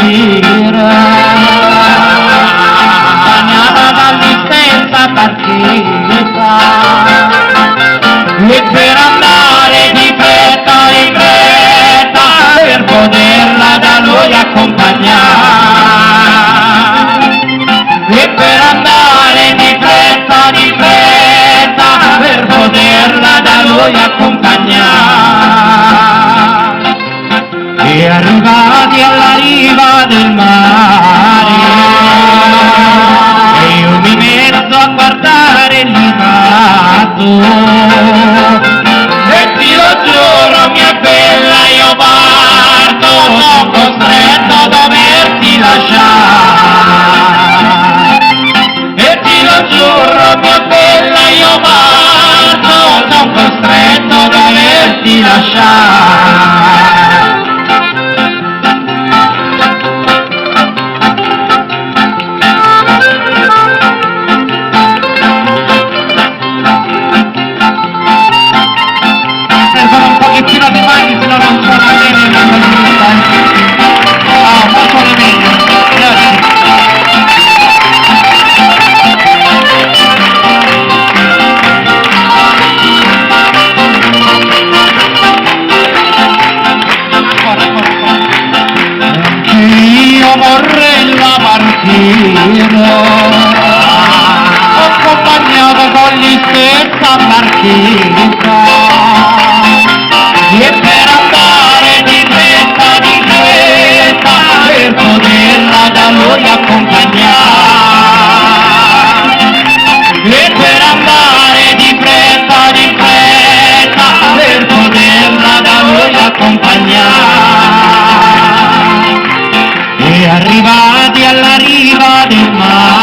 partire, bagnata dall'istessa partita, e per andare di fretta, per poterla da noi accompagnare, e per andare di fretta, per poterla da noi accompagnare. E arrivati alla riva del mare, e io mi metto a guardare il limato, e ti lo giuro mia bella io parto, sono costretto a doverti lasciare, e ti lo giuro mia bella io parto, sono costretto a doverti lasciare. Accompagnato con gli stessa partita, e per andare di fretta, per poterla da noi accompagnare, e per andare di fretta, per poterla da noi accompagnare. E arrivati alla riva del mare,